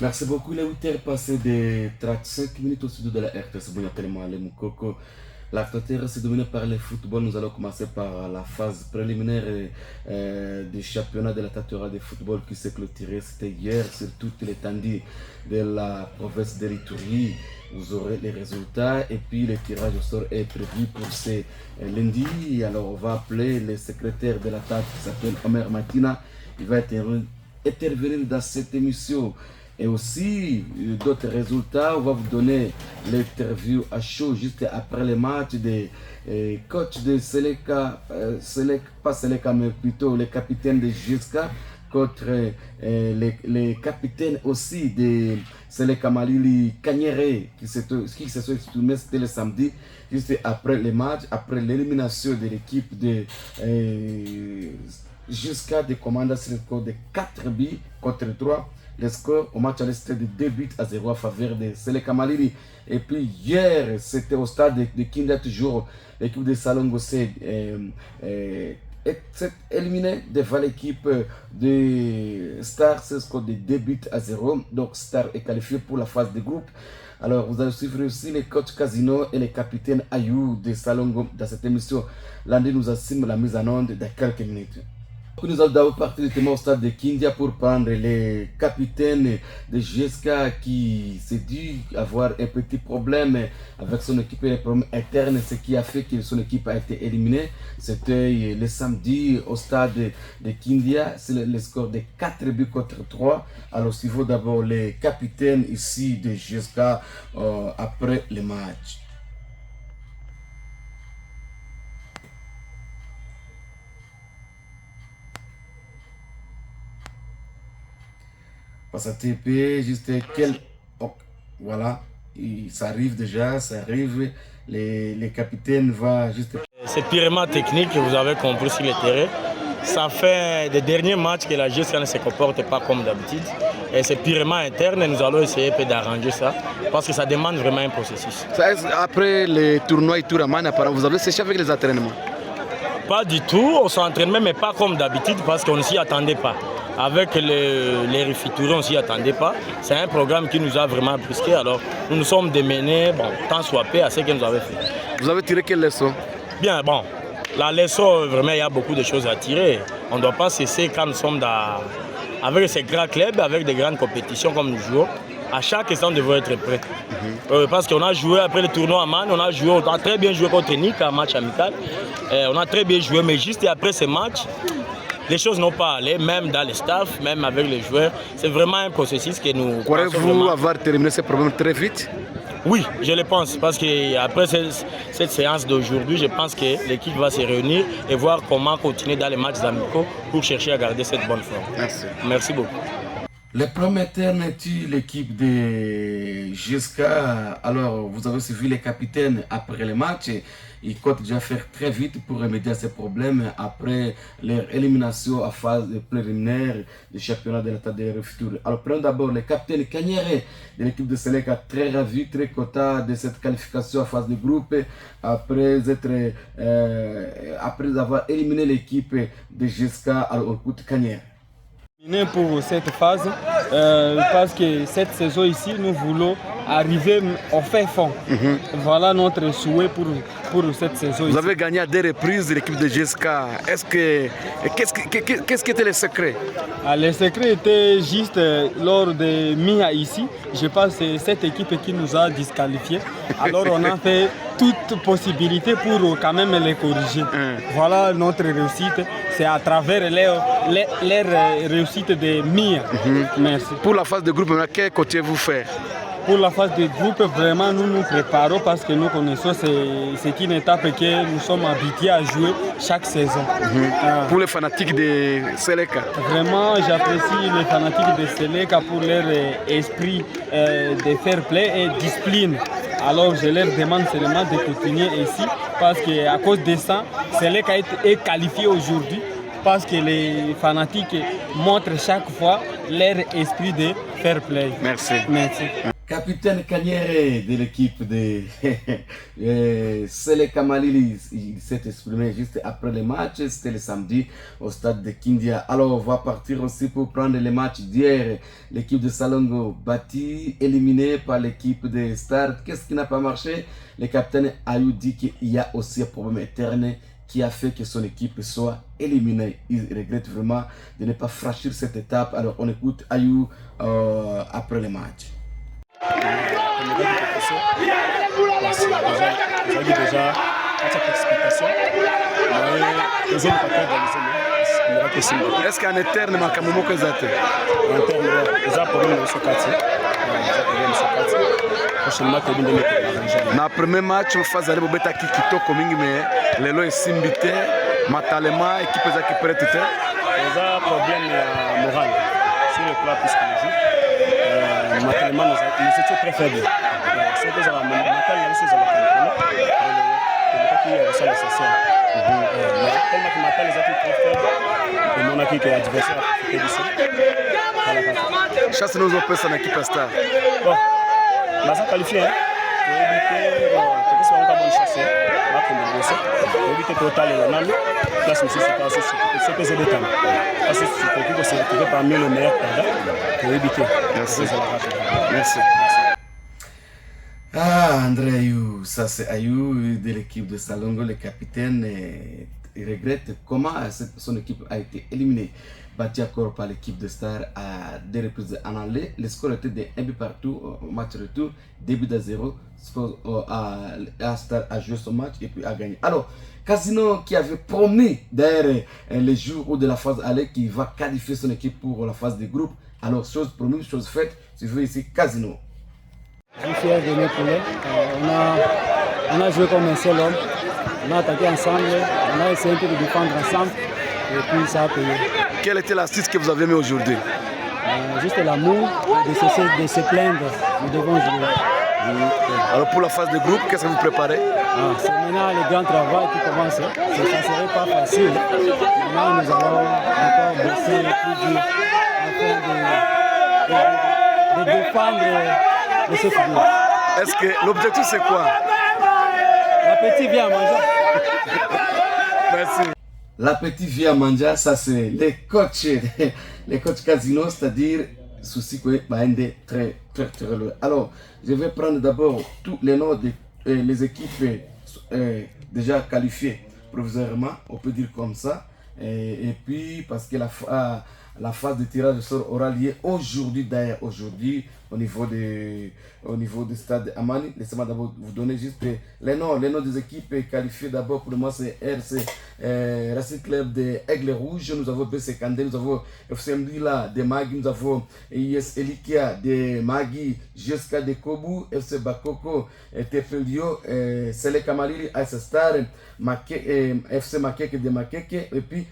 Merci beaucoup. Les 8 heures passées de 35 minutes au studio de la RTS. La frontière s'est dominée par le football. Nous allons commencer par la phase préliminaire du championnat de la Tatura de football qui s'est clôturé. C'était hier sur toute l'étendue de la province de l'Itourie. Vous aurez les résultats et puis le tirage au sort est prévu pour ce lundi. Alors on va appeler le secrétaire de la table qui s'appelle Omer Matina. Il va intervenir dans cette émission. Et aussi, d'autres résultats, on va vous donner l'interview à chaud juste après le match des coachs de Seleka, pas Seleka, mais plutôt les capitaines de Juska contre les capitaines aussi de Seleka Malili Kanyere qui se sont exprimés, c'était le samedi, juste après le match, après l'élimination de l'équipe de Juska de Commanda sur le score de 4 buts contre 3. Le score au match à l'Est de 2-0 à faveur de Seleka Malili. Et puis hier, c'était au stade de Kinda toujours, l'équipe de Salongo s'est éliminée devant l'équipe de Star, c'est score de 2-0. Donc Star est qualifié pour la phase de groupe. Alors vous allez suivre aussi les coachs Casino et les capitaines Ayou de Salongo dans cette émission. Lundi nous assume la mise en onde dans quelques minutes. Nous allons d'abord partir directement au stade de Kindia pour prendre les capitaines de GSK qui s'est dit avoir un petit problème avec son équipe et les problèmes internes, ce qui a fait que son équipe a été éliminée. C'était le samedi au stade de Kindia, c'est le score de 4 buts contre 3. Alors suivons d'abord les capitaines ici de GSK après le match. Passe à TP, juste quel... Oh, voilà, ça arrive déjà, ça arrive. Les capitaines vont juste... C'est purement technique, vous avez compris sur le terrain. Ça fait des derniers matchs que la GSK ne se comporte pas comme d'habitude. Et c'est purement interne et nous allons essayer d'arranger ça parce que ça demande vraiment un processus. Après les tournois et Touraman, vous avez séché avec les entraînements? Pas du tout, on s'entraîne mais pas comme d'habitude parce qu'on ne s'y attendait pas. Avec les refitourés, on ne s'y attendait pas. C'est un programme qui nous a vraiment brusqué. Alors, nous nous sommes démenés, tant soit peu, à ce que nous avons fait. Vous avez tiré quelle leçon? Bien, la leçon, vraiment, il y a beaucoup de choses à tirer. On ne doit pas cesser quand nous sommes avec ces grands clubs, avec des grandes compétitions comme nous jouons. À chaque instant, nous devons être prêts. Parce qu'on a joué après le tournoi à Man, on a très bien joué contre Nick, un match amical. On a très bien joué, mais juste après ce match, les choses n'ont pas allé, même dans le staff, même avec les joueurs. C'est vraiment un processus que nous... Croyez-vous avoir terminé ce problème très vite? Oui, je le pense, parce qu'après cette séance d'aujourd'hui, je pense que l'équipe va se réunir et voir comment continuer dans les matchs amicaux pour chercher à garder cette bonne forme. Merci. Merci beaucoup. Les prometteurs tue l'équipe de GSK. Alors, vous avez suivi les capitaines après le match. Ils comptent déjà faire très vite pour remédier à ces problèmes après leur élimination à phase préliminaire du championnat de l'état des futurs. Alors, prenons d'abord le capitaine Kanyere de l'équipe de Seleka, très ravi, très content de cette qualification à phase de groupe après avoir éliminé l'équipe de GSK à l'écoute Kanyere. Pour cette phase, parce que cette saison ici, nous voulons arriver au fin fond. Voilà notre souhait pour cette saison. Vous avez gagné à 2 reprises l'équipe de GSK. Qu'est-ce qui était le secret? Le secret était juste lors de Mia ici. Je pense que c'est cette équipe qui nous a disqualifiés. Alors on a fait toute possibilité pour quand même les corriger. Voilà notre réussite. C'est à travers leur réussite de Mia. Merci. Pour la phase de groupe, que comptez-vous faire? Pour la phase de groupe, vraiment, nous nous préparons parce que nous connaissons, c'est une étape que nous sommes habitués à jouer chaque saison. Pour les fanatiques de Seleka? Vraiment, j'apprécie les fanatiques de Seleka pour leur esprit de fair play et discipline. Alors, je leur demande seulement de continuer ici parce qu'à cause de ça, Seleka est qualifié aujourd'hui parce que les fanatiques montrent chaque fois leur esprit de fair play. Merci. Merci. Capitaine Kanyere de l'équipe de Sele Kamalili, il s'est exprimé juste après le match, c'était le samedi au stade de Kindia. Alors on va partir aussi pour prendre les matchs d'hier. L'équipe de Salongo bâtie, éliminée par l'équipe de Star. Qu'est-ce qui n'a pas marché? Le capitaine Ayou dit qu'il y a aussi un problème interne qui a fait que son équipe soit éliminée. Il regrette vraiment de ne pas franchir cette étape. Alors on écoute Ayou après le match. Est-ce qu'en interne makambo ko ezate? En interne eza problème so kati. Prochainement que binde meko. Na premier match phase ale bobeta kitoko mingi mais lelo esimbi te matalema équipe ezaki prête te. Eza problème ya moral sur le plan psychologique. Matalement nous étions très faibles. C'est que ça va matalement nous sommes ça nécessaire. Tellement que matal les équipes très faibles et mon équipe est adversaire. Chasse nos opérations en équipe Star. Bon, bah ça qualifié. Pour éviter que ce soit un bon chasseur, là pour le bosser. Pour éviter total et la nami. Place aussi c'est que c'est des temps. Parce que c'est pour que c'est retrouvé parmi les meilleurs perdants. Pour éviter. Merci. Merci. Ah, André Ayou, ça c'est Ayou de l'équipe de Salongo, le capitaine. Il regrette comment son équipe a été éliminée. Battu encore par l'équipe de Star à 2 reprises en aller. Le score était de 1 but partout au match retour, début de 0. Star a joué son match et puis a gagné. Alors, Casino qui avait promis d'ailleurs les jours de la phase aller qui va qualifier son équipe pour la phase de groupe. Alors, chose promise, chose faite, tu veux ici Casino. Je suis fier de mes collègues. On a joué comme un seul homme. On a attaqué ensemble. On a essayé de défendre ensemble. Et puis ça a payé. Quelle était l'astuce que vous avez mis aujourd'hui? Juste l'amour, de cesser de se plaindre. Nous devons jouer. Alors pour la phase de groupe, qu'est-ce que vous préparez? C'est maintenant le grand travail qui commence. Ça ne serait pas facile. Maintenant nous allons encore bosser plus dur afin de défendre le football. Est-ce que l'objectif c'est quoi? L'appétit vient à manger. Merci. L'appétit vient à manger, ça c'est les coachs Casino, c'est-à-dire souci que très lourd. Alors, je vais prendre d'abord tous les noms des équipes déjà qualifiées provisoirement, on peut dire comme ça. Et puis, parce que la phase de tirage de sort aura lieu aujourd'hui, d'ailleurs, aujourd'hui, au niveau du stade Amani. Laissez-moi d'abord vous donner juste les noms des équipes qualifiées. D'abord, pour moi, c'est RC Racing Club de Aigle Rouge. Nous avons BC Kandé, nous avons FC Mdila de Magui, nous avons IS Elikia de Magui, JSK de Kobu, FC Bakoko, Tepelio, Sele Kamalili, AS Star, FC Makeke de Makeke, et puis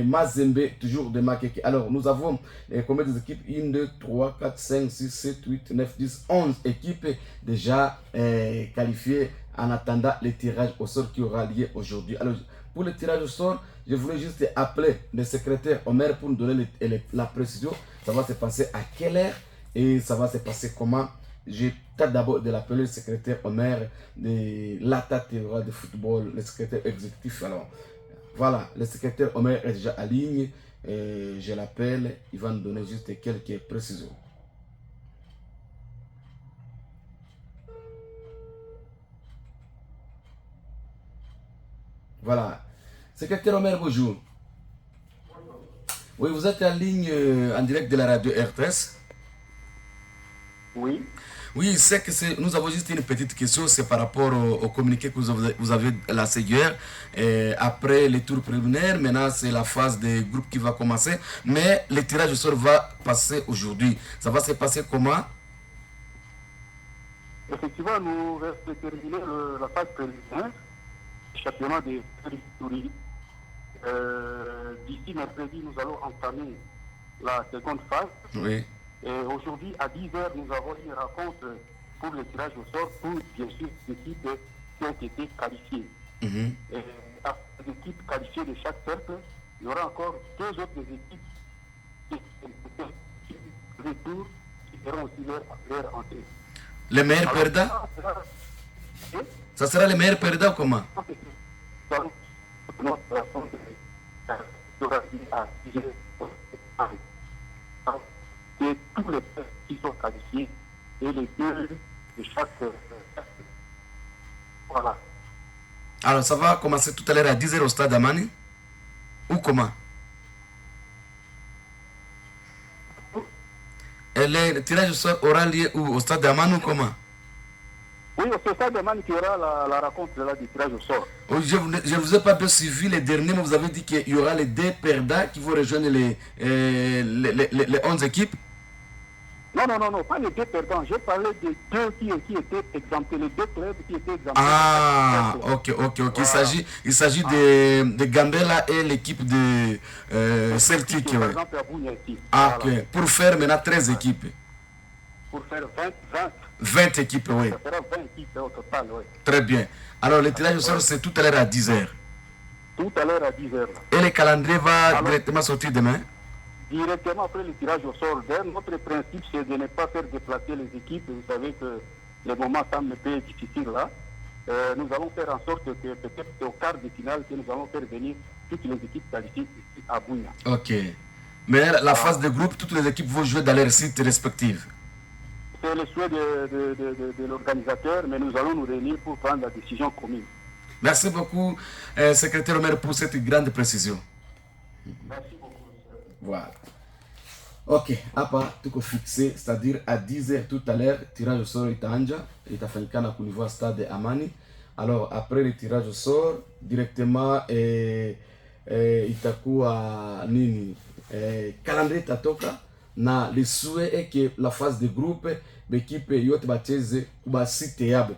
Mazembe, toujours de Makeke. Alors, nous avons combien d'équipes? 1, 2, 3, 4, 5, 6, 7, 8, 9, 10, 11 équipes déjà qualifiées en attendant le tirage au sort qui aura lieu aujourd'hui. Alors, pour le tirage au sort, je voulais juste appeler le secrétaire Omer pour nous donner la précision. Ça va se passer à quelle heure et ça va se passer comment? Je tâte d'abord de l'appeler le secrétaire Omer de l'ATA Théora de football, le secrétaire exécutif. Alors, voilà, le secrétaire Omer est déjà en ligne. Je l'appelle, il va nous donner juste quelques précisions. Voilà. Secrétaire Omer, bonjour. Oui, vous êtes en ligne en direct de la radio RTS. Oui. Oui, c'est que nous avons juste une petite question, c'est par rapport au communiqué que vous avez lancé hier. Après les tours préliminaires, maintenant c'est la phase des groupes qui va commencer, mais le tirage au sort va passer aujourd'hui. Ça va se passer comment? Effectivement, nous restons terminer la phase préliminaire, le championnat des touristes. D'ici mercredi, nous allons entamer la seconde phase. Oui. Et aujourd'hui, à 10h, nous avons une rencontre pour le tirage au sort pour, bien sûr, les équipes qui ont été qualifiées. Et après les équipes qualifiées de chaque cercle, il y aura encore 2 autres équipes qui retour qui feront aussi leur entrée. Les meilleurs perdants? Ça sera les meilleurs perdants ou comment? C'est tous les pères qui sont qualifiés et les deux de chaque. Voilà. Alors ça va commencer tout à l'heure à 10h au stade Amani? Ou comment? Et le tirage au sort aura lieu où? Au stade Amani ou comment? Oui, c'est ça demande qu'il y aura la rencontre là, du tirage au sort. Oui, je ne vous ai pas bien suivi les derniers, mais vous avez dit qu'il y aura les deux perdants qui vont rejoindre les 11 équipes. Non, pas les deux perdants. J'ai parlé des deux qui étaient exemptés, les deux clubs qui étaient exemptés. Ah, ok. Voilà. Il s'agit de Gambela et l'équipe de Celtic. Par exemple, à Bounia ici. Ah, Voilà. ok. Pour faire maintenant 13 équipes. Pour faire 20 équipes, oui. Ça fera 20 équipes au total, oui. Très bien. Alors, le tirage au sort, c'est tout à l'heure à 10h. Tout à l'heure à 10h. Et le calendrier va directement sortir demain? Directement après le tirage au sort. Notre principe, c'est de ne pas faire déplacer les équipes. Vous savez que les moments semblent un peu difficiles là. Nous allons faire en sorte que peut-être au quart de finale, que nous allons faire venir toutes les équipes qualifiées ici à Bounia. Ok. Mais la phase de groupe, toutes les équipes vont jouer dans leurs sites respectifs. C'est le souhait de l'organisateur, mais nous allons nous réunir pour prendre la décision commune. Merci beaucoup, secrétaire Omer, pour cette grande précision. Merci beaucoup. Voilà. Ok, apa tuko fixé, c'est-à-dire à 10h tout à l'heure, tirage au sort itaanja, itafanyikana ku niveau stade Amani. Alors après le tirage au sort, directement itakuwa nini, calendrier itatoka na le souhait est que la phase de groupe l'équipe yote bacheze kubasite yabo,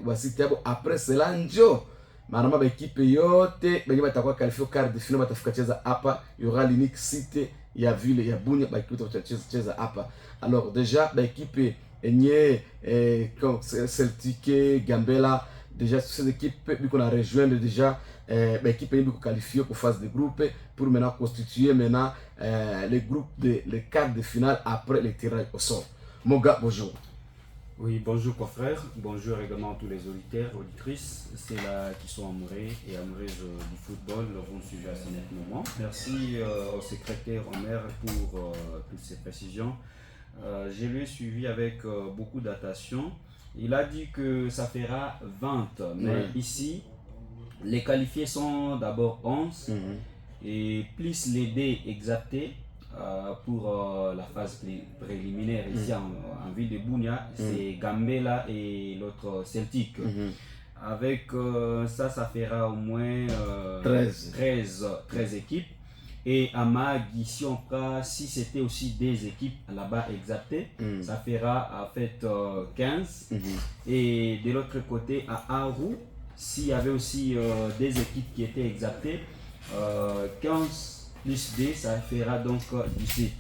basite yabo après cela njo marama l'équipe yote benye batakuwa qualifié au quart de finale batafika cheza hapa, il y aura l'unique site ya ville ya Bunia bakipe cheza hapa. Alors déjà l'équipe enye comme Celtic, Gambela, déjà ces équipes qu'on a rejoindre déjà l'équipe est qualifiée pour phase de groupe pour maintenant constituer maintenant les groupes de les quarts de finale après le tirage au sort. Mon gars, bonjour. Oui, bonjour confrères, bonjour également à tous les auditeurs, auditrices, c'est là qui sont amoureux et amoureuses du football, vont suivre à ce moment. Merci au secrétaire Omer pour toutes ces précisions. Je l'ai suivi avec beaucoup d'attention. Il a dit que ça fera 20, mais ici, les qualifiés sont d'abord 11 et plus les dés exactés. Pour la phase préliminaire ici en ville de Bounia, c'est Gambela et l'autre Celtic. Avec ça fera au moins 13 équipes. Et à Mag, ici on prend, si c'était aussi des équipes là-bas exactées, ça fera en fait 15. Et de l'autre côté, à Aru, s'il y avait aussi des équipes qui étaient exactées, 15 plus D, ça fera donc 18.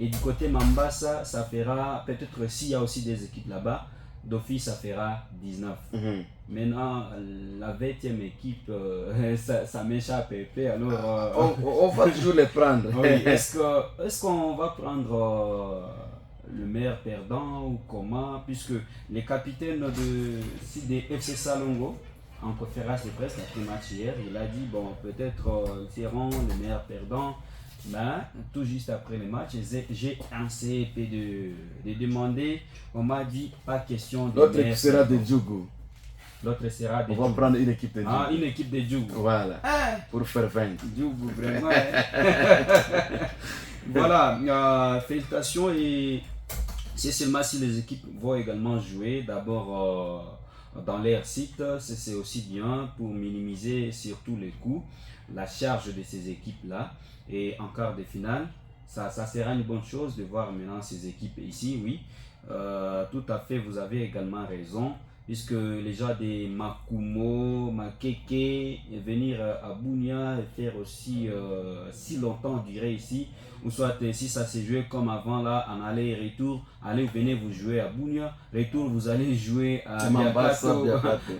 Et du côté Mambasa, ça fera peut-être s'il y a aussi des équipes là-bas, d'office ça fera 19. Maintenant, la 20e équipe, ça m'échappe un peu. Alors, on va toujours les prendre. Oui, est-ce qu'on va prendre le meilleur perdant ou comment? Puisque les capitaines de FC Salongo, en conférence de presse après-match hier, il a dit bon, peut-être ils seront les meilleurs perdants, mais tout juste après le match, j'ai essayé de demander, on m'a dit pas question de. L'autre équipe sera de Djougou. L'autre sera de On va prendre une équipe de Djougou. Ah, une équipe de Djougou. Voilà. Pour faire 20. Djougou, vraiment. Voilà, félicitations et c'est seulement si les équipes vont également jouer d'abord. Dans leur site, c'est aussi bien pour minimiser surtout les coûts, la charge de ces équipes-là. Et en quart de finale, ça sera une bonne chose de voir maintenant ces équipes ici, oui. Tout à fait, vous avez également raison, puisque les gens des Makumo, Makeke, venir à Bounia et faire aussi si longtemps, on dirait ici, ou soit si ça s'est joué comme avant là, en aller et retour, allez, venez vous jouer à Bounia, retour vous allez jouer à Biakato,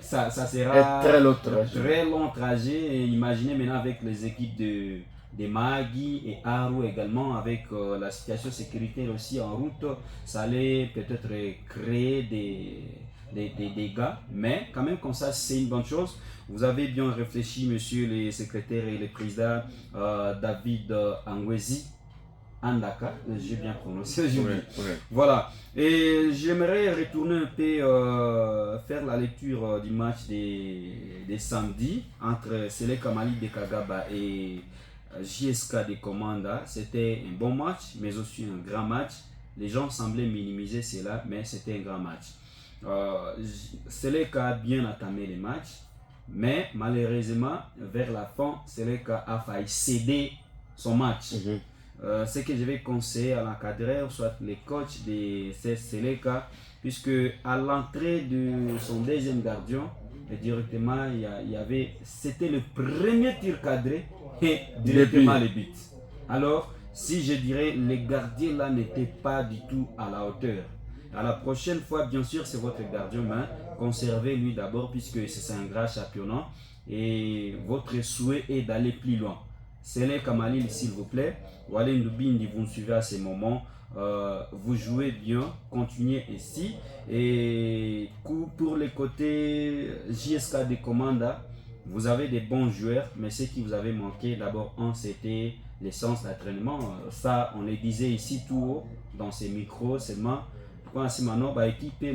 ça sera très long trajet. Et imaginez maintenant avec les équipes de des Magui et Aru également, avec la situation sécuritaire aussi en route, ça allait peut-être créer des dégâts, mais quand même comme ça c'est une bonne chose. Vous avez bien réfléchi, monsieur les secrétaires et les présidents, David Angwezi Andaka, j'ai bien prononcé, Voilà, et j'aimerais retourner un peu faire la lecture du match des samedis entre Seleka Mali de Kagaba et JSK de Komanda. C'était un bon match, mais aussi un grand match. Les gens semblaient minimiser cela, mais c'était un grand match. Seleka a bien entamé les matchs, mais malheureusement, vers la fin, Seleka a failli céder son match. Ce que je vais conseiller à l'encadreur, soit les coachs de Seleka, puisque à l'entrée de son deuxième gardien, directement, c'était le premier tir cadré et directement le but. Alors, si je dirais, les gardiens là n'étaient pas du tout à la hauteur. À la prochaine fois, bien sûr, c'est votre gardien, mais conservez-lui d'abord, puisque c'est un grand championnat et votre souhait est d'aller plus loin. Seleka Malil, s'il vous plaît. Walin Dubindi, vous me suivez à ces moments. Vous jouez bien, continuez ici. Et pour les côtés JSK de Komanda, vous avez des bons joueurs, mais ce qui vous avait manqué, d'abord, c'était l'essence d'entraînement. Ça, on le disait ici tout haut, dans ces micros seulement. Kwa simano ba équipe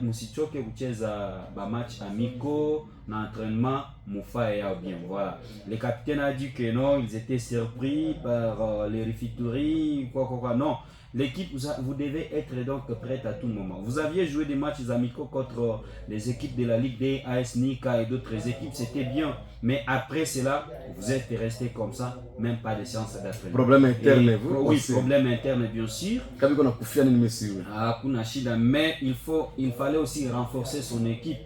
musichoke kucheza ba match amicaux na entraînement mufa ya bien. Voilà. Le capitaine a dit que non, ils étaient surpris par les refitueries, quoi. Non, l'équipe, vous devez être donc prête à tout moment. Vous aviez joué des matchs amicaux contre les équipes de la Ligue des AS Nika et d'autres équipes, c'était bien. Mais après cela, vous êtes resté comme ça, même pas de séance d'entraînement. Problème interne, vous? Oui, problème interne, bien sûr. Mais il fallait aussi renforcer son équipe,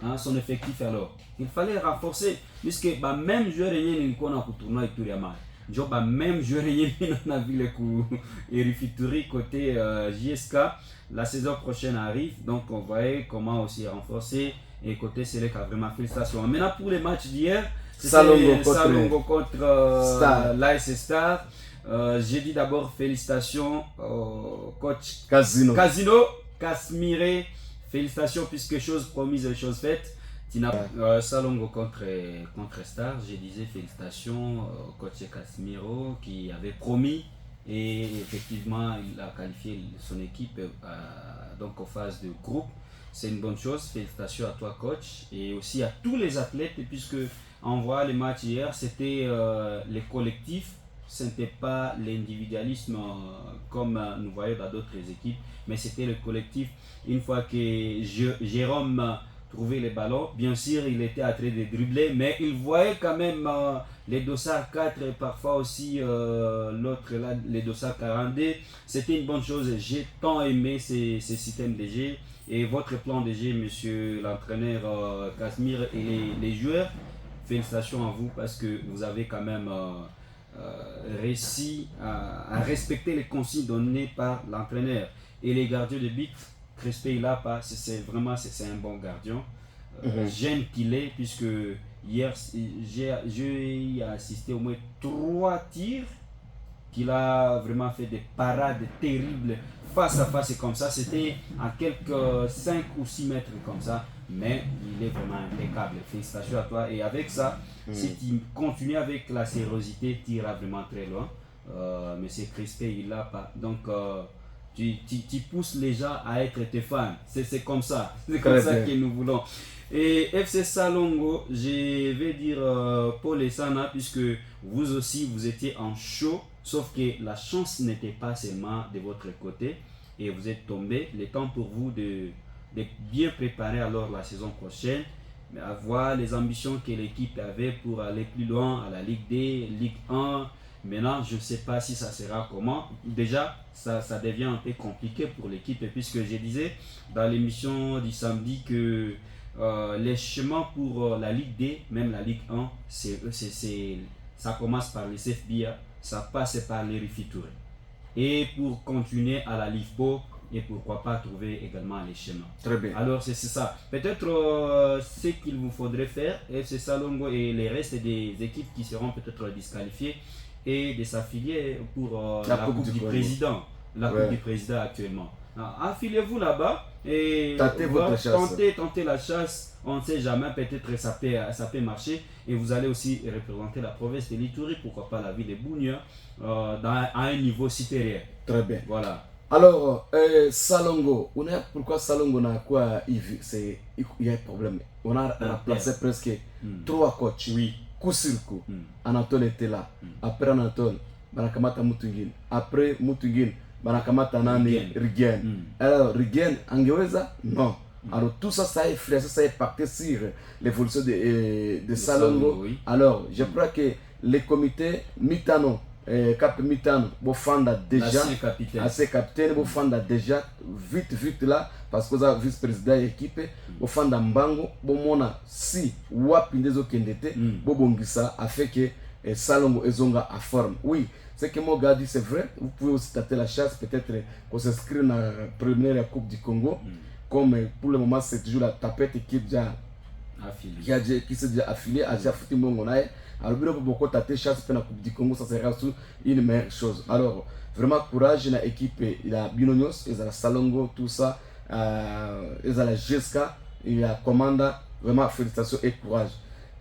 hein, son effectif alors. Il fallait renforcer, puisque même joueur il y a un tournoi et même joueur on a vu les refitueries côté JSK. La saison prochaine arrive, donc on voyait comment aussi renforcer. Et côté Seleka, vraiment félicitations. Maintenant pour les matchs d'hier, Salongo contre l'AS Star. J'ai dit d'abord félicitations au coach Casino Casimire. Félicitations puisque chose promise et chose faite. Salongo contre Star, je disais félicitations au coach Casimiro qui avait promis et effectivement il a qualifié son équipe donc aux phases de groupe. C'est une bonne chose, félicitations à toi coach et aussi à tous les athlètes puisque on voit les matchs hier, c'était les collectifs, ce n'était pas l'individualisme comme nous voyons dans d'autres équipes, mais c'était le collectif. Une fois que Jérôme trouvait les ballons, bien sûr il était en train de dribbler, mais il voyait quand même les dossards 4 et parfois aussi l'autre là, les dossards 42. C'était une bonne chose, j'ai tant aimé ces systèmes de jeu. Et votre plan de jeu, monsieur l'entraîneur Casimir et les joueurs, félicitations à vous parce que vous avez quand même réussi à respecter les consignes données par l'entraîneur. Et les gardiens de but, Crespé il a pas, c'est un bon gardien. J'aime qu'il est puisque hier j'ai assisté au moins 3 tirs qu'il a vraiment fait des parades terribles face à face et comme ça, c'était à quelques 5 ou 6 mètres comme ça, mais il est vraiment impeccable. Félicitations à toi et avec ça, si tu continues avec la sérosité, tu iras vraiment très loin. Monsieur Crispé, il l'a pas. Donc, tu pousses les gens à être tes fans. C'est comme ça. C'est comme ça que nous voulons. Et FC Salongo, je vais dire Paul et Sana, puisque vous aussi, vous étiez en show. Sauf que la chance n'était pas seulement de votre côté et vous êtes tombé. Le temps pour vous de bien préparer alors la saison prochaine, mais avoir les ambitions que l'équipe avait pour aller plus loin à la Ligue D, Ligue 1. Maintenant, je ne sais pas si ça sera comment. Déjà, ça devient un peu compliqué pour l'équipe puisque je disais dans l'émission du samedi que les chemins pour la Ligue D, même la Ligue 1, ça commence par les CFBA. Ça passe par les refitueries. Et pour continuer à la LIFPO, et pourquoi pas trouver également les chemins. Très bien. Alors c'est ça. Peut-être ce qu'il vous faudrait faire, FC Salongo et les restes des équipes qui seront peut-être disqualifiées, et de s'affilier pour La la Coupe Coupe du du Congo. Président. La Ouais. Coupe du Président actuellement. Affiliez-vous là-bas et Tentez votre chasse. tentez la chasse. On ne sait jamais, peut-être ça peut marcher. Et vous allez aussi représenter la province de l'Ituri, pourquoi pas la ville de Bunia, à un niveau supérieur. Très bien. Voilà. Alors, Salongo, pourquoi Salongo n'a quoi il y a un problème. On a remplacé presque 3 coachs. Oui. Coup sur coup. Anatole était là. Après Anatole, Banakamata Mutungin. Après Mutungin, Banakamata Nani Rigen. Alors, Rigen, Angeweza? Non. Alors, tout ça, ça a influencé, ça a impacté sur l'évolution de Salongo. Oui. Alors, je crois que les comités Mitano, Cap Mitano, Bofanda déjà, assez capitaine, Bofanda déjà, vite là, parce que vous avez vice-président équipe, Bofanda Mbango, Bomona, si Wapi Ndezo Kendete, Bobongisa, a fait que Salongo Ezonga a forme. Oui, ce que moi dit c'est vrai, vous pouvez aussi tâter la chasse, peut-être qu'on s'inscrit dans la première Coupe du Congo. Comme pour le moment, c'est toujours la tapette qui s'est déjà affiliée à Jafouti Mongonaï. Alors, il faut beaucoup tâter chasse pour la Coupe du Congo, ça sera une meilleure chose. Alors, vraiment courage, la équipe, il y a Binonios, il y a Salongo, tout ça, il y a la GSK, il y a Commanda, vraiment félicitations et courage.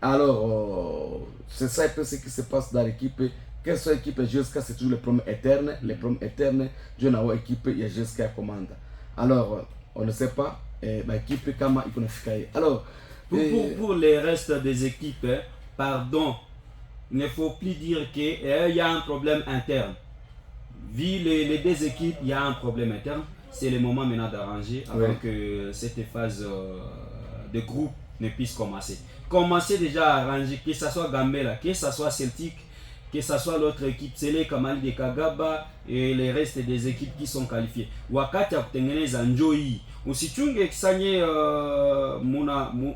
Alors, c'est ça un peu ce qui se passe dans l'équipe. Quelle soit l'équipe GSK, c'est toujours les problèmes éternes. Les problèmes éternes, je n'ai pas équipe, il y a GSK et Commanda. Alors, on ne sait pas, l'équipe Kama Ikonafikaye. Alors, pour les restes des équipes, pardon, il ne faut plus dire qu'il y a un problème interne. Vu les deux équipes, il y a un problème interne. C'est le moment maintenant d'arranger avant que cette phase de groupe ne puisse commencer. Commencez déjà à arranger, que ce soit Gambela, que ce soit Celtic, que ce soit l'autre équipe, c'est les Kamali de Kagaba et les restes des équipes qui sont qualifiées. Wakati ya kutengeneza njoi. Usichunge kisanye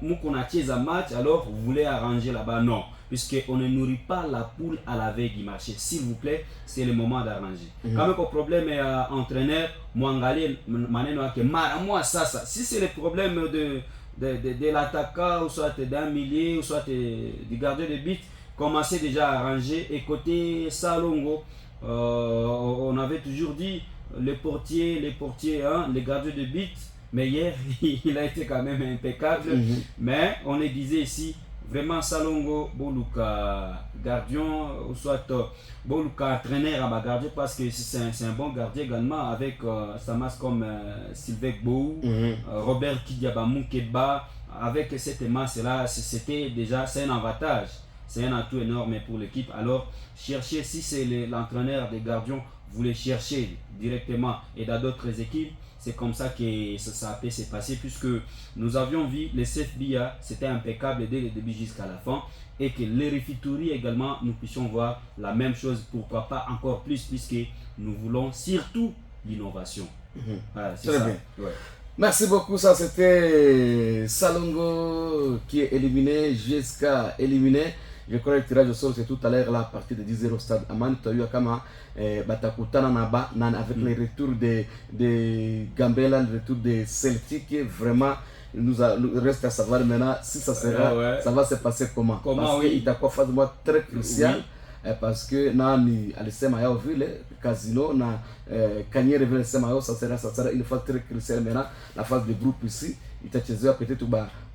mukona cheza match alors vous voulez arranger là-bas. Non, puisqu'on ne nourrit pas la poule à la veille du marché. S'il vous plaît, c'est le moment d'arranger. Quand le problème est entraîneur, mwangali maneno yake mara moi ça. Si c'est le problème de l'attaquant ou soit d'un milieu ou soit du gardien de but, commencez déjà à arranger. Et côté Salongo, on avait toujours dit les portiers, les gardiens de but. Mais hier, il a été quand même impeccable. Mais on le disait ici, vraiment Salongo, Boluka gardien, ou soit Boluka entraîneur à ma gardien, parce que c'est un bon gardien également, avec sa masse comme Sylvain Bou, Robert Kidiaba Moukeba. Avec cette masse-là, c'était déjà, c'est un avantage. C'est un atout énorme pour l'équipe. Alors, cherchez, si c'est l'entraîneur des gardiens, vous les cherchez directement. Et dans d'autres équipes, c'est comme ça que ça peut se passer, puisque nous avions vu les CFBA, c'était impeccable dès le début jusqu'à la fin. Et que les Rifituri également, nous puissions voir la même chose, pourquoi pas encore plus, puisque nous voulons surtout l'innovation. Voilà, c'est très ça. bien. Ouais. Merci beaucoup, ça c'était Salongo qui est éliminé, GSK éliminé. Je crois que le tirage au sort c'est tout à l'heure là à partir de 10h au stade Amani. Tu as eu Kama Batakutana Naba avec le retour de Gambela, le retour de Celtic. Vraiment, nous reste à savoir maintenant si ça sera, ça va se passer comment. Parce qu'il y a quoi phase moi très crucial. Parce que nani alisema yao vile Casino na Kanyere vile alisema ça sera une phase très cruciale maintenant. La phase de groupe ici itachezewa peut-être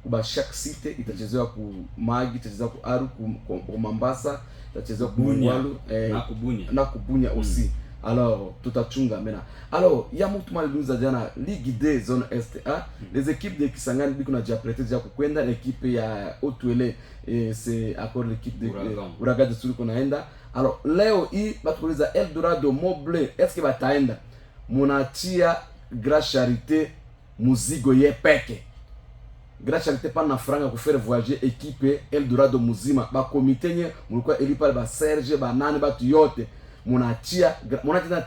kuba chaque site, itachezewa ku Magi, itachezewa ku Aru, ku Mambasa, itachezewa ku Mungwalu na Kubunya aussi. Alors tutachunga maintenant. Alors il y a mtu maliuza jana Ligue 2 zone Est A, les équipes de Kisangani biko na diaprete déjà kukwenda, l'équipe ya Otuele et c'est encore l'équipe de Uraga de Sulu konaenda. Alors leo hii batuuliza Eldorado Moble, est-ce que bataenda munatia Grand Charité muzigo ye peke. Grand Charité pa na franga ku faire voyager équipe Eldorado muzima ba comité nye mulikuwa elipa ba Serge ba nani batu yote munatia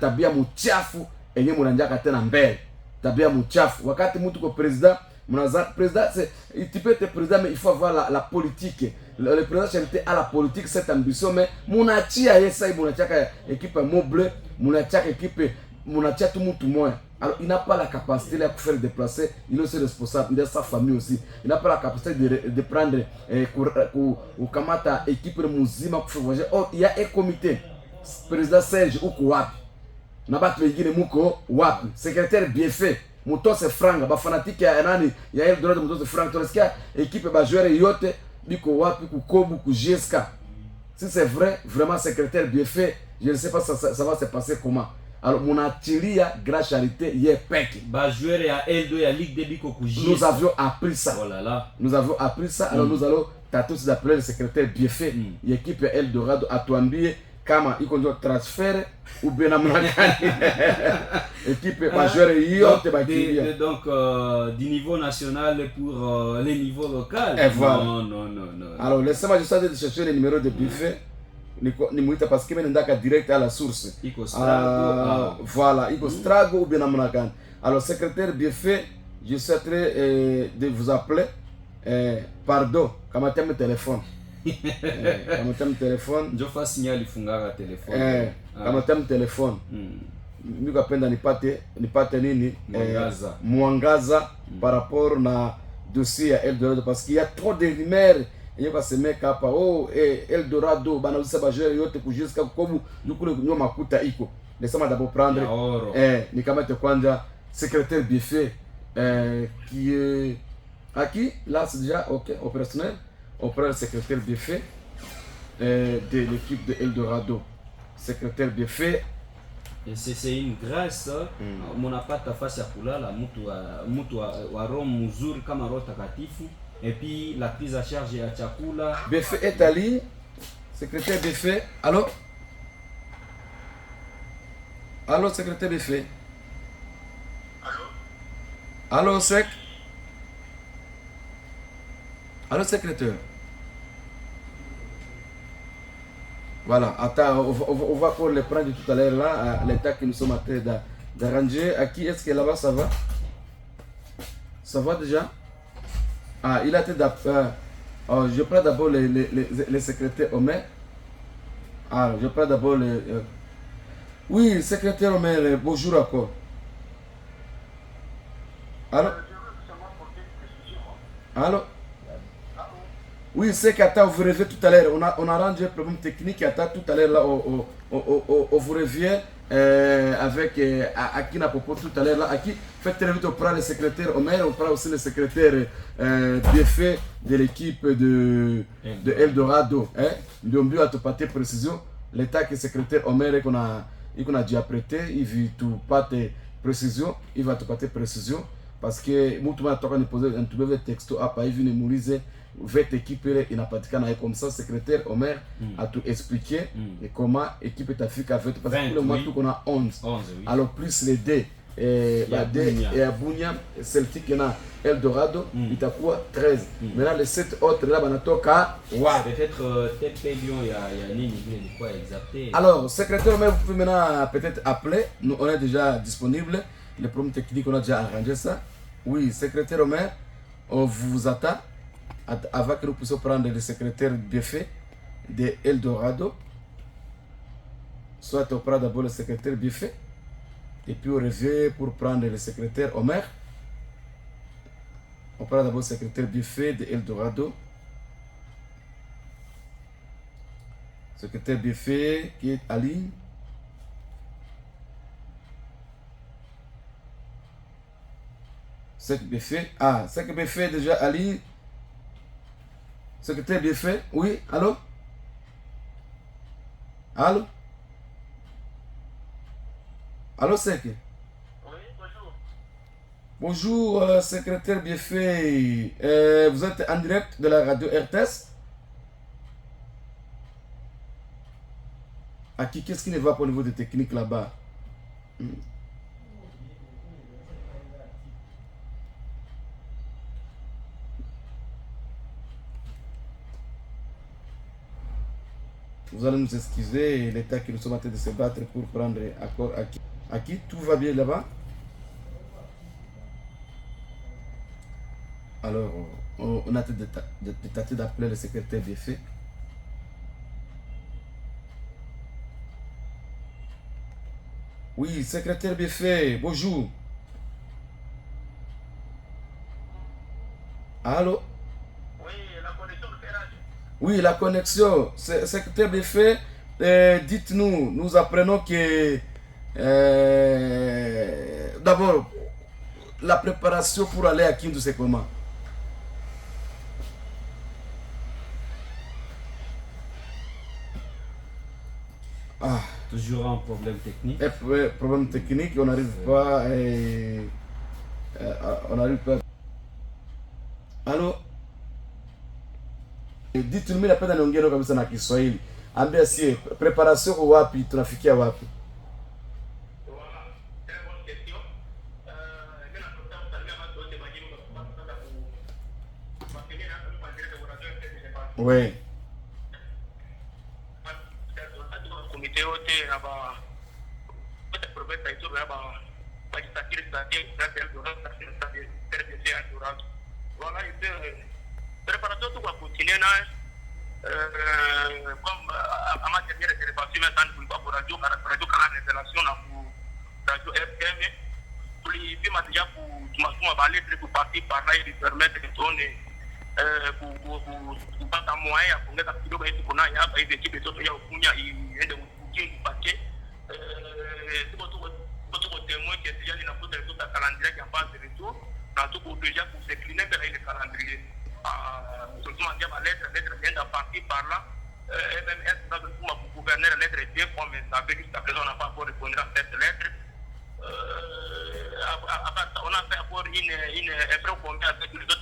tabia mchafu enye munanjaka tena mbele, tabia mchafu. Wakati mtu ko président munaza président c'est tu peux être président mais il faut avoir la politique. Le président Charité a la politique, cette ambition, mais munatia yesa munachaka équipe Moble, munachaka équipe, munatia tout monde tout moins. Alors il n'a pas la capacité de faire déplacer, il est aussi responsable de sa famille aussi. Il n'a pas la capacité de prendre ou kamata équipe de muzima pour faire voyager. Or il y a un comité président Serge uko wapi na batu wengine muko wapi secrétaire bien fait mutose franga bafanatike ya nani ya Eldorado mutose franga tunasikia equipe ba joueur yote biko wapi kukobu ku GSK si c'est vrai vraiment secrétaire bien fait je ne sais pas ça va se passer comment alors mon atilia grâce charité hier pek ba joueur ya L2 ya Ligue de biko ku GSK nous avions appris ça oh là là nous avons appris ça alors nous allons tous appeler le secrétaire bien fait l'équipe ya Eldorado atuambie kama iko ndio transfert ou bien namna gani équipe ba joueur yote ba kilia donc du niveau national pour les niveaux local et voilà. non Alors laissez-moi juste de chercher le numéro de buffet ni muita parce que ndaka direct à la source iko strago voilà iko strago ou bien namna gani alors secrétaire buffet je souhaiterais de vous appeler pardon kama thème téléphone kama thème téléphone ndio fa signal ifungaka telefone kama thème téléphone mimi kapenda nipate nini mwangaza par rapport na dossier ya Eldorado parce qu'il y a trop de rumeurs et va se mettre hapa Eldorado banauza ba joueur yote kujiska kobu yukule kunyo makuta iko laissez-moi d'abord prendre nikamate kwanza secrétaire Biffé qui est à qui là c'est déjà OK opérationnel on prend le secrétaire Biffé de l'équipe de Eldorado secrétaire Biffé et c'est une grâce monapata fasi ya kulala mtu wa roho mzuri kama roho takatifu et puis la prise à charge ya chakula Biffé est à ligne secrétaire Biffé allô secrétaire Biffé allô sec allô secrétaire voilà attends on va encore le prendre tout à l'heure là l'état que nous sommes en train d'arranger à qui est-ce que là-bas ça va déjà il a été je prends d'abord les secrétaires Omer je prends d'abord oui secrétaire Omer bonjour encore allô oui, c'est qu'attends, vous revient tout à l'heure. On a rendu un problème technique. Attends, tout à l'heure, là, on vous revient avec Aki à propos tout à l'heure. Là, Aki, faites très vite, on prend le secrétaire Omer, on prend aussi le secrétaire Biffé de l'équipe de Eldorado. L'Ombio a tout pâté précision. L'état que le secrétaire Omer, qu'on a déjà prêté, il veut tout pâté précision. Il va tout pâté précision. Parce que, moi, tout le monde a posé un texto à pas, il vient nous lire. Votre équipe inapatikana comme ça secrétaire Omer a tout expliqué et comment équipe est afrique avec parce que pour le moment tout qu'on a 11 oui. Alors plus les D et Abunia Celtic na Eldorado itakuwa 13 maintenant les 7 autres là banatoka peut-être TP Lyon il y a nini quoi exacté alors secrétaire Omer vous pouvez maintenant peut-être appeler nous on est déjà disponible les problèmes techniques on a déjà arrangé ça oui secrétaire Omer on vous attend avant que nous puissions prendre le secrétaire Biffé de Eldorado, soit on prend d'abord le secrétaire Biffé et puis on revient pour prendre le secrétaire Omer. On prend d'abord le secrétaire Biffé de Eldorado. Secrétaire Biffé qui est à ligne. Secrétaire Biffé. Secrétaire Biffé déjà à ligne. Secrétaire Biffé, oui, allô? Allô? Allô, Sec? Oui, bonjour. Bonjour, secrétaire Biffé. Vous êtes en direct de la radio RTS? À qui, qu'est-ce qui ne va pas au niveau des techniques là-bas? Vous allez nous excuser l'état que nous sommes en train de se battre pour prendre accord à qui tout va bien là-bas. Alors, on a tenté d'appeler le secrétaire Biffé. Oui, secrétaire Biffé, bonjour. Allô? Oui, la connexion de Ferrari. Oui, la connexion. Secrétaire Biffé, dites-nous, nous apprenons que d'abord, la préparation pour aller à Kindu, c'est comment? Ah, toujours un problème technique. Problème technique, on n'arrive pas. On n'arrive pas. Allô? Dites-nous, mimi napenda niongee kabisa na Kiswahili. Ambia sie preparation kwa wapi, tunafikia wapi? Oui. Comité yote na ba profesa hizo na ba bajitakiri zaidi voilà préparation tu kwa continuer na comme ama dernière préparation maintenant pour radio canal révélation na pour radio FM tulipima déjà pour tumasoma ba lettre pour partir par là et permettre de donner kupata moyo ya kuongeza kidogo hivi kuna hapa hivi ekipe zote ya ukunya iende kupate tuko témoin que déjà il n'a pas de tout à calendrier qui a pas de retour na tuko déjà pour décliner vers le calendrier surtout en diable lettre vient à partir par là MMS ça veut dire pour gouverner la lettre deux fois mais ça veut dire que on n'a pas encore répondu à cette lettre on a fait encore une effort combien avec les autres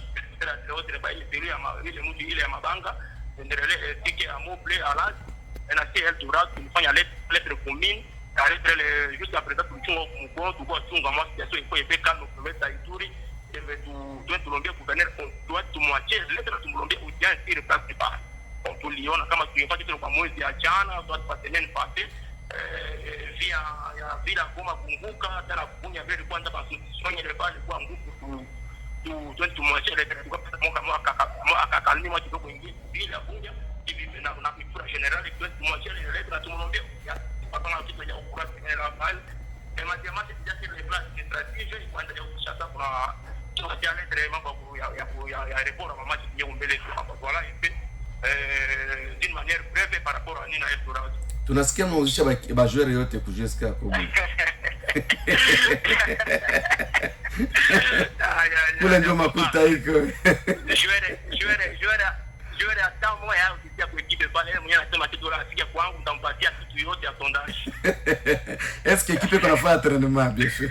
ile ya mabanga endelee tiki ya mobile alas na CL Dura tulifanya lettre commune à lettre juste après ça tulichunga mkono tukua chunga ma situation iko epeka no promesa Ituri et tu tulombia gouverneur doit tumwachie lettre tumlombia audience sur place pas on tuliona kama tulipata kitu kwa mwezi ya jana doit pas semaine passée via ya bila koma kunguka tena kunya vile kwanza basi sonye ile pale kwa nguvu tumwachie lettre akakalmi mwa kidogo ingine bila kuja hivi na mifura generali tumwachie lettre tumlombia patana kitu ya ukura general file et mathématique déjà sur les plans stratégiques kwenda ya kushaka kuna tumwachie lettre mambo ya report à match ya umbele hapa voilà et d'une manière brève par rapport à Nina Eldorado tunasikia mnauzisha ba joueur yote kujeska kwa kule ndio makuta iko joueur hata moja ukisikia kwa equipe pale mwenyewe anasema kitu rafiki kwangu nitampatia kitu yote ya sondage est-ce que equipe kunafanya entraînement bien sûr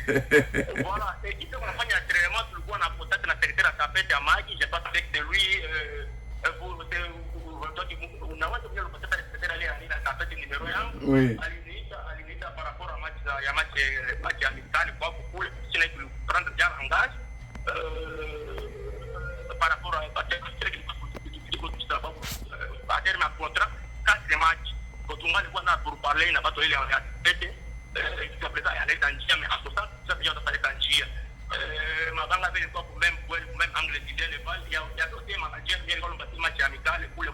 voilà equipe kunafanya entraînement tulikuwa na contact na secrétaire à tapete ya maji j'ai pas avec lui unaweza kuja kupata secrétaire ile alina tapete numero yangu oui aliniita par rapport à match ya mitali kwa kule sina kitu prendre déjà engagement par rapport à baada ya contrat 4 matchs kutungali kwanza pour parler na bato ile ya tete qui après ya leta njia mais à ça ça déjà dans leta njia mabanga vile kwa même angle d'idée le bal ya dote manager bien kwa le match amical kule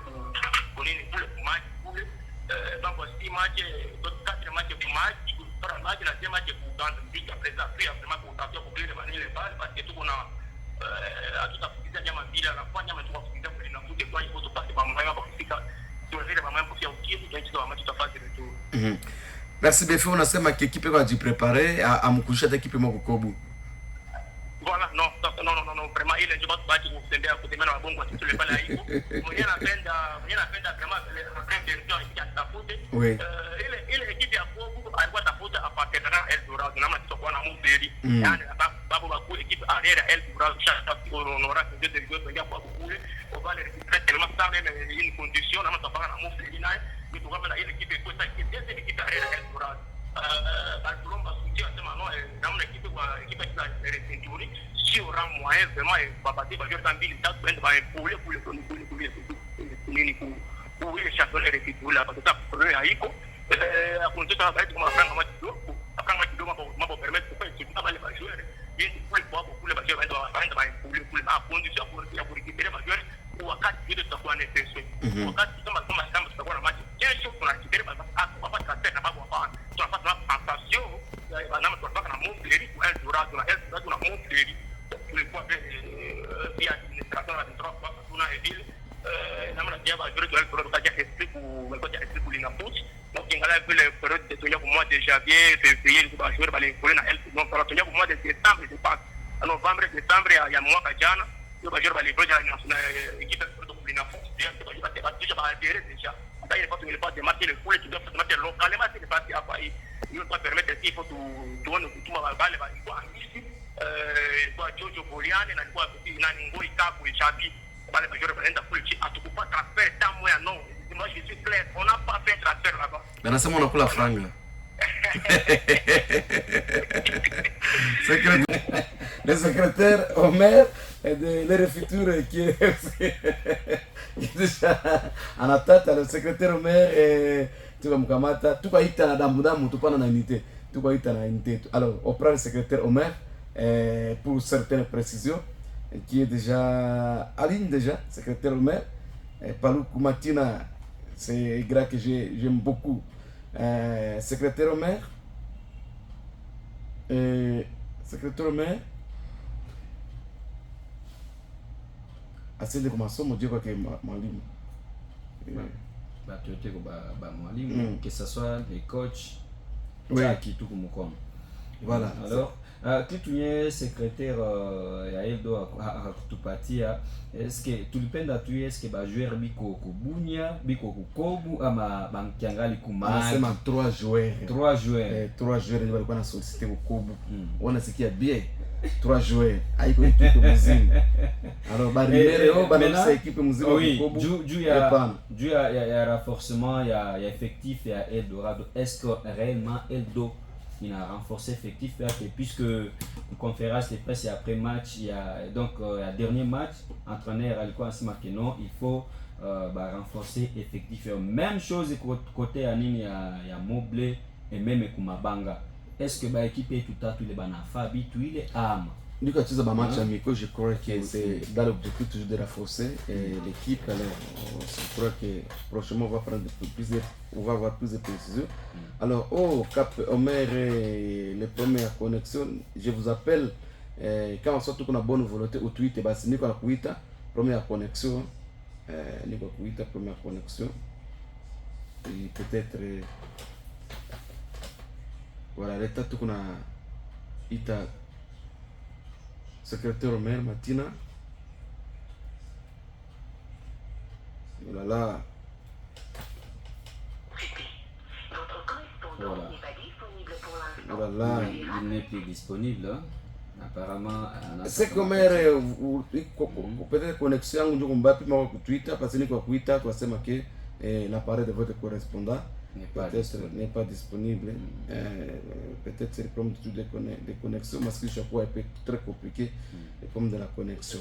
kunini kule match kule donc aussi match 4 matchs pour match pour match na deux matchs pour dans big après ça puis vraiment pour tenter pour clear le bal parce que tout on a hatutafikiria nyama mbili anafanya ama tukafikiria kwa na kuja kwa hiyo tupate mambo yao kufika tuweze mambo ya ukivu ndio kitu ambacho tutafanya tu. Merci Befe, unasema que equipe kwa jiprepare amkulisha equipe moko kobu. Voilà, non, vraiment ile ndio basi kutembea kutembea na bongo sisi ile pale haiko. Mwenye anapenda vraiment version ya tafute. Ile equipe ya kobu alikuwa tafuta apatana Eldorado na mtu kwa na Mubeli. Yani babu baku equipe arrière Eldorado chaque honora que de Dieu venir kwa kule. On va les récupérer tellement ça même une condition na mtu na Mubeli naye. Ni tukama na ile equipe kwa sasa ile equipe arrière Eldorado. Balcolomba soutient sema non namna equipe kwa equipe ya Century si au rang moyen vraiment babati ba jota mbili tatu bende ba kule nini ku ile championnat de football hapa tutapo haiko akunitoka baada kama franga mambo permettre kwa hiyo kama wale bajoueur yeye kule kwa kule bajoueur baenda ba kule na condition ya kurecuperer bajoueur wakati ile tutakuwa necessary wakati kama tutakuwa na match kesho tunarecuperer hapa kata na babu hapa tunapata passion na tunapata na Montpellier kwa Eldorado na Montpellier tulikuwa pia administrateur de droit kwa tuna edile namna ya bajoueur kwa Eldorado kaja explique kwa explique lina push donc voilà, vu les périodes de tournoi au mois de janvier, février, les joueurs vont les évoluer dans elle. Donc, pour le tournoi au mois de décembre, je pense. En novembre, décembre, il y a un mois que Jana, les joueurs vont les évoluer dans l'équipe de l'Inafo. Déjà. Il ne faut pas démarquer le foule, tu dois démarquer localement, c'est pas si à Paris. Il ne faut pas permettre qu'il faut tout le balle, il faut en ici, il faut Jojo Boliane, il faut Nango, Ikabu et Chabi. Les majeurs vont être foule, à tout pas transfert, tant moins non. Moi, je suis clair, on n'a pas fait transfert là-bas. Mais c'est mon la frangue. Le secrétaire Omer et de l'ère future qui est déjà en attente. Le secrétaire Omer et tu vas mkamata tu vas ita na damu tu pas na unité tu vas ita na unité. Alors on prend le secrétaire Omer pour certaines précisions qui est déjà en ligne déjà secrétaire Omer Palou Kumatina, c'est un gars que j'aime beaucoup. Secrétaire Omer secrétaire Omer assez de commencer mon Dieu quoi que mwalimu mwalimu que ce soit les coachs qui tout comme voilà alors kitunye secrétaire ya Eldo akutupatia est-ce que tulipenda tu est-ce que ba joueur biko kubunya biko kukobu ama bankiangali kumani sema 3 joueurs ndio walikuwa na sollicité kukobu wanasikia bien 3 joueurs haiko équipe mzima alors barimere bana équipe mzima kukobu juu ya renforcement ya effectif ya Eldorado est-ce que réellement Eldo il a renforcé effectif puisque une conférence de presse après match il y a donc le dernier match entraîneur alikuwa anasema que non il faut renforcer effectif même chose côté ya nini ya Mobley et même Kumabanga est-ce que équipe est tout à tout les banafa bitu ile ama Nico tu as match amico je crois que c'est dans l'objectif toujours de renforcer l'équipe alors je crois que prochainement on va avoir plus de précisions. Alors Cap Omer les premières connexions je vous appelle quand on sort qu'on a bonne volonté au Twitter basi niko nakuita première connexion première connexion et peut-être voilà l'état tout qu'on a ita secrétaire Omer Matina. Voilà. Voilà, il n'est plus disponible. Apparemment, c'est comme peut-être connexion ndio kumbapi mwa ku Twitter parce que ni kwa Twitter tunasema que l'appareil de votre correspondant n'est pas disponible. Peut-être c'est le problème de connexion parce que chaque fois est très compliqué le problème de la connexion.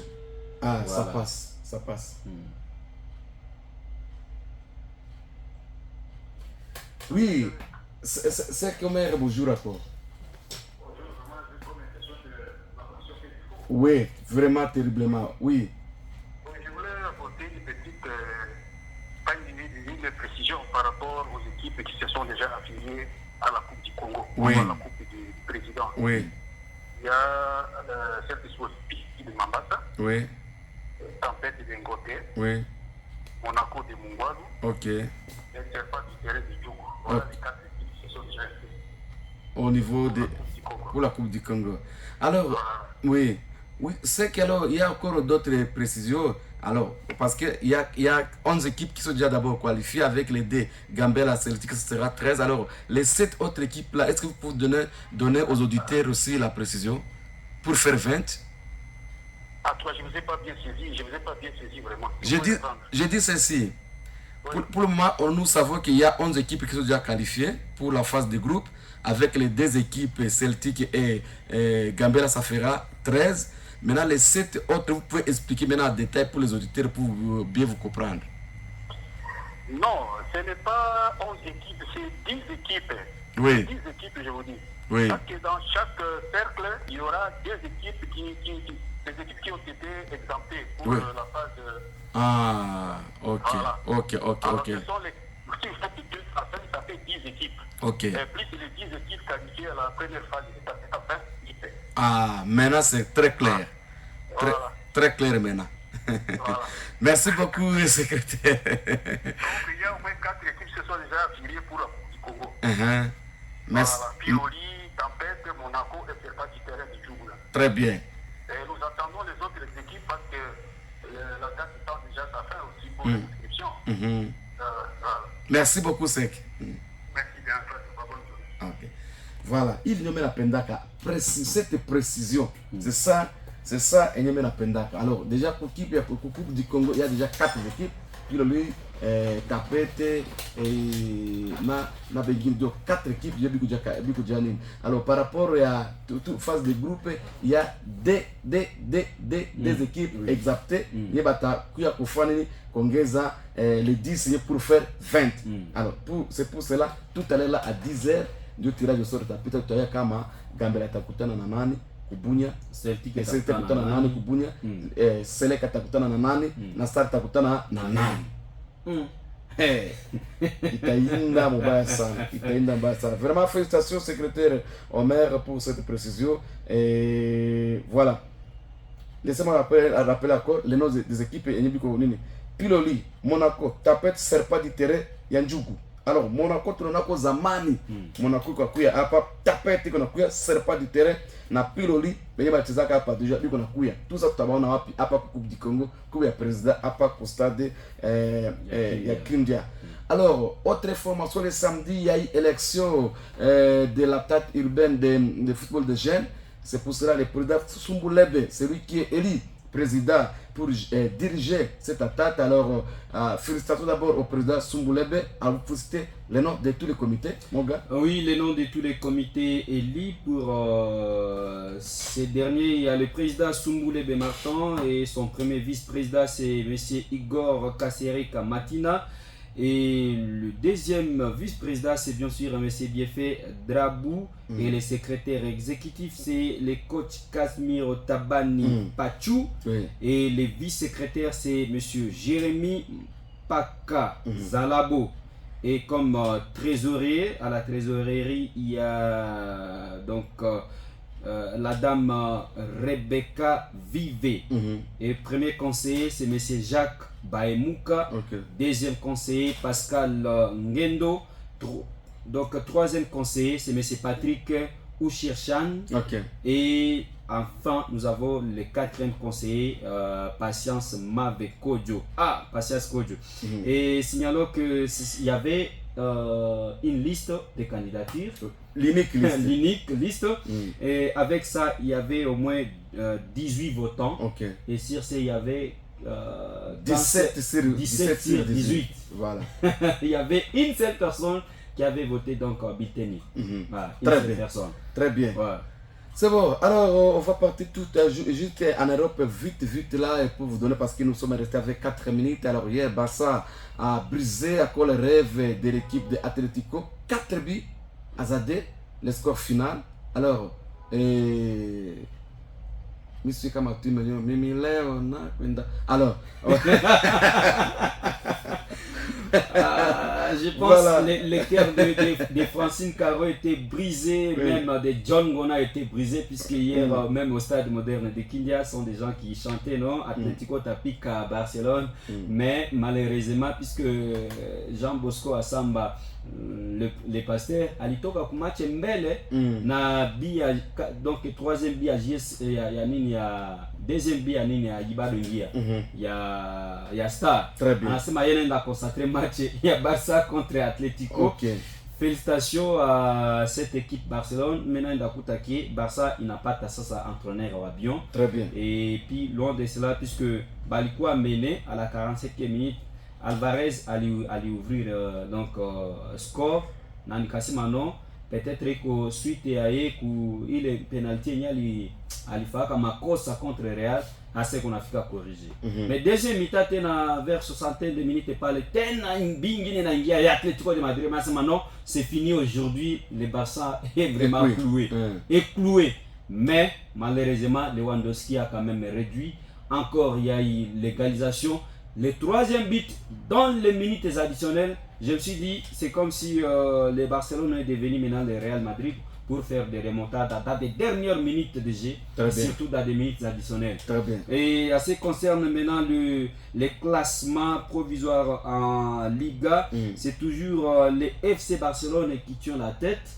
Ah, voilà. Ça passe. Oui, c'est comme un bonjour encore. Oui, vraiment terriblement, oui. Je voulais apporter une petite une précision par rapport aux équipes qui se sont déjà affiliées à la Coupe du Congo, à la Coupe du Président. Oui. Il y a cette sportive de Mambasa, Tempête de Ngoté, Monaco de Mungwalu, et Serpa du terrain de Djogo. Voilà les 4 équipes qui se sont déjà affiliées. Au niveau pour la Coupe du Congo. Alors, oui, c'est qu'alors il y a encore d'autres précisions. Alors, parce qu'il y a 11 équipes qui sont déjà d'abord qualifiées avec les D. Gambella, Celtic, ce sera 13. Alors, les 7 autres équipes-là, est-ce que vous pouvez donner aux auditeurs aussi la précision pour faire 20? Ah, toi, je ne vous ai pas bien saisi, vraiment. J'ai dit ceci. Pour le moment, nous savons qu'il y a 11 équipes qui sont déjà qualifiées pour la phase de groupe. Avec les 2 équipes, Celtic et Gambella, ça fera 13. Maintenant, les 7 autres, vous pouvez expliquer maintenant en détail pour les auditeurs pour bien vous comprendre. Non, ce n'est pas 11 équipes, c'est 10 équipes. Oui. 10 équipes, je vous dis. Oui. Parce que dans chaque cercle, il y aura des équipes qui ont été exemptées pour la phase. Ah, ok. Voilà. Ok. Alors, ce sont les. Si vous faites 2 phase, ça fait 10 équipes. Ok. Et plus les 10 équipes qualifiées à la première phase, ça fait 20 équipes. Ah, maintenant c'est très clair. Très clair maintenant. Voilà. Merci beaucoup, secrétaire. Donc il y a au moins 4 équipes qui se sont déjà affiliées pour la Coupe du Congo. Merci. Voilà, Pioli, Tempête, Monaco et Serpa du terrain du Djougou. Très bien. Et nous attendons les autres équipes parce que la date étant déjà sa fin aussi pour l'inscription. Voilà. Merci beaucoup, Sek. Merci bien, bonne journée. Ok. Voilà, il y a la pendaka. Cette précision, c'est ça, il y a la pendaka. Alors, déjà, pour l'équipe du Congo, il y a déjà 4 équipes. Puis lui, Tapete et na Benguindo, 4 équipes. Alors, par rapport à toute phase de groupe, il y a des équipes exactes. Il y a les 10 pour faire 20. Alors, c'est pour cela, tout à l'heure à 10h, ndio tirage sort tapita tutaya kama Gambela atakutana na nani Kubunya, Celtic atakutana na nani Kubunya, Selek atakutana na nani na Star atakutana na nani. Itainda mbaya sana. Vraiment félicitations secrétaire Omer pour cette précision. Et voilà. Laissez-moi rappeler encore les noms des équipes Enyebiko Nini. Piloli, Monaco, Tapet, Serpa du terrain, Yanjugu. Alors, Monaco, tunako zamani. Monaco kwa kuya hapa, Tapete kuna kuya, Serpa du terrain, na Piloli, benye batizaka hapa deja biko na kuya. Tout ça tutabaona wapi hapa ku Coupe du Congo, coupe ya président hapa ku stade ya Kindia. Alors, autre information, le samedi, il y a eu élection de la tête urbaine de football de jeunes. C'est pour cela le président Sumbulebe, c'est lui qui est élu président pour diriger cette attaque. Alors, félicitations d'abord au président Sumbulebe. Alors, vous citez les noms de tous les comités, mon gars. Oui, les noms de tous les comités élus pour ces derniers. Il y a le président Sumbulebe Martin et son premier vice-président, c'est M. Igor Kasserika Matina. Et le deuxième vice-président, c'est bien sûr M. Biefé Drabou. Et le secrétaire exécutif, c'est le coach Casimir Tabani Pachou. Et le vice-secrétaire, c'est M. Jérémy Paka Zalabo. Et comme trésorier, à la trésorerie, il y a donc la dame Rebecca Vivé. Et premier conseiller, c'est M. Jacques Baemouka. Deuxième conseiller, Pascal Ngendo. Donc, troisième conseiller, c'est M. Patrick Ouchirchan. Et enfin, nous avons le quatrième conseiller, Patience Mavekodio. Patience Kodio. Et signalons qu'il y avait une liste de candidatures. L'unique liste. Et avec ça, il y avait au moins 18 votants. Et sur ça, il y avait 17 sur 18. Voilà. Il y avait une seule personne qui avait voté donc Biteni. Voilà, très bien. Personne. Très bien. Ouais. C'est bon. Alors, on va partir tout juste en Europe vite là et pour vous donner parce que nous sommes restés avec 4 minutes. Alors, hier, Barça a brisé encore le rêve de l'équipe de Atlético. 4 buts à Zadé, le score final. Alors, Monsieur Kamatu Mimi Léona. Alors, je pense voilà. Le cœur de Francine Caro était brisé, même de John Gona était brisé, puisque hier, même au stade moderne de Kindia, sont des gens qui chantaient, non, Atlético Tapic à Barcelone, mais malheureusement, puisque Jean Bosco Assamba, le pasteur, alitoka kumatch mbele na bia donc troisième bia JS ya nini ya deuxième bia nini ya Ibado Ngia ya Star. Anasema yeye ndio consacré match ya Barça contre Atlético. Félicitations à cette équipe Barcelone. Maintenant il a qui Barça il n'a pas tassé sa entraîneur à Bion. Très bien. Et puis loin de cela puisque Baliko a mené à la 47e minute. Alvarez allait ouvrir donc score nani kasema non peut-être que suite à ile penalty alifaka makosa contre Real assez qu'on a fait corriger. Mais deuxième mi-temps tena vers 60 de minutes pale tena mbingine na ingia ya Atlético de Madrid mais non c'est fini aujourd'hui le Barça est vraiment cloué mais malheureusement Lewandowski a quand même réduit encore il y a eu l'égalisation. Le troisième but dans les minutes additionnelles, je me suis dit, c'est comme si le Barcelone est devenu maintenant le Real Madrid. pour faire des remontades dans des dernières minutes de jeu, surtout dans des minutes additionnelles. Très bien. Et à ce qui concerne maintenant les classements provisoires en Liga, c'est toujours les FC Barcelone qui tiennent la tête.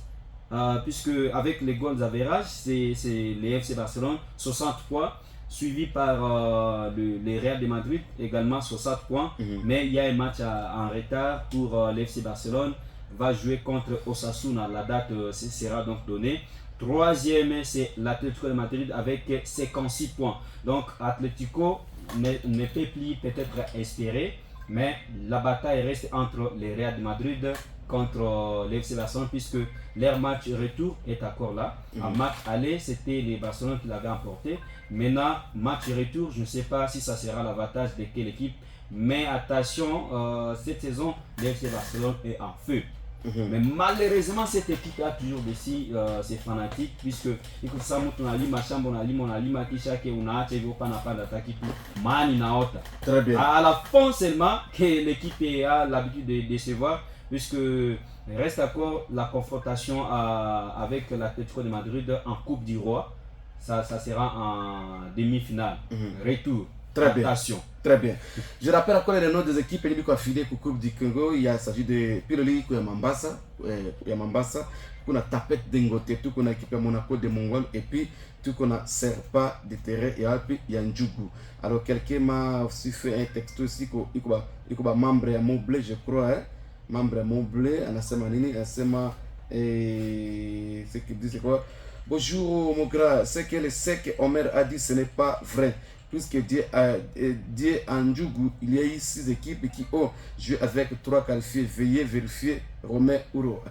Puisque avec les goals average, c'est les FC Barcelone 60 points, suivi par les Real de Madrid également 60 points. Mais il y a un match en retard pour l'FC Barcelone, va jouer contre Osasuna, la date sera donc donnée. Troisième, c'est l'Atlético de Madrid avec 56 points. Donc Atlético ne peut plus peut-être espérer, mais la bataille reste entre les Real de Madrid contre l'FC Barcelone, puisque leur match retour est encore là. En match aller, c'était les Barcelone qui l'avaient emporté. Maintenant, match retour, je ne sais pas si ça sera l'avantage de quelle équipe, mais attention, cette saison, l'FC Barcelone est en feu. Mais malheureusement, cette équipe a toujours aussi ses fanatiques, puisque il faut savoir que Très bien. à la fin seulement que l'équipe a l'habitude de décevoir, puisque il reste encore la confrontation avec l'Atlético de Madrid en Coupe du Roi. Ça sera en demi-finale. Retour. Très bien. Attention. Très bien. Je rappelle encore les noms des équipes qui sont affiliées au Coupe du Congo. Il s'agit de Pirelli, Mambasa, kuna Tapet d'Engote, tout qu'on a équipe à Monaco de Mongol, et puis tout qu'on a Serpa de Terre et puis Yanjugu. Alors quelqu'un m'a aussi fait un texte aussi, il y a membre à Moblé, je crois, membre à Moblé, Anasema, et ce qu'il dit c'est quoi? Bonjour mon gars, ce que Omer a dit ce n'est pas vrai. Puisque Dieu en Djougou, il y a eu 6 équipes qui ont joué avec 3 qualifiés. Veuillez vérifier Romain Ouro.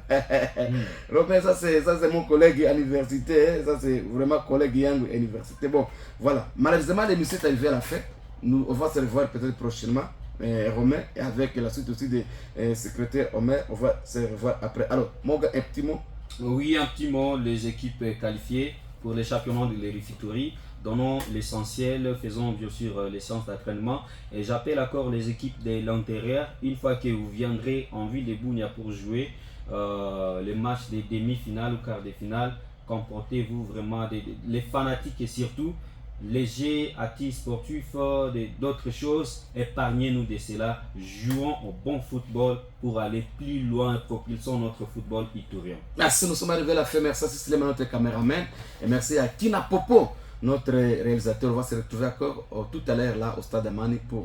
Romain, ça c'est mon collègue à l'université. Ça c'est vraiment collègue Yang à l'université. Bon, voilà. Malheureusement, l'émission est arrivée à la fin. On va se revoir peut-être prochainement. Romain, et avec la suite aussi des secrétaires Omer, on va se revoir après. Alors, mon gars, un petit mot. Oui, un petit mot. Les équipes qualifiées pour les championnats de l'Erifitouri. Donnons l'essentiel, faisons bien sûr les séances d'entraînement, et j'appelle encore les équipes de l'intérieur, une fois que vous viendrez en ville de Bunia pour jouer les matchs des demi-finales ou quarts de finale, comportez-vous vraiment les fanatiques et surtout les jeux actifs sportifs, d'autres choses, épargnez-nous de cela, jouons au bon football pour aller plus loin, propulsons notre football iturien. Merci, nous sommes arrivés à la fin. Merci à Cécile, notre caméraman, et merci à Kina Popo, notre réalisateur. On va se retrouver encore tout à l'heure là au Stade Amani pour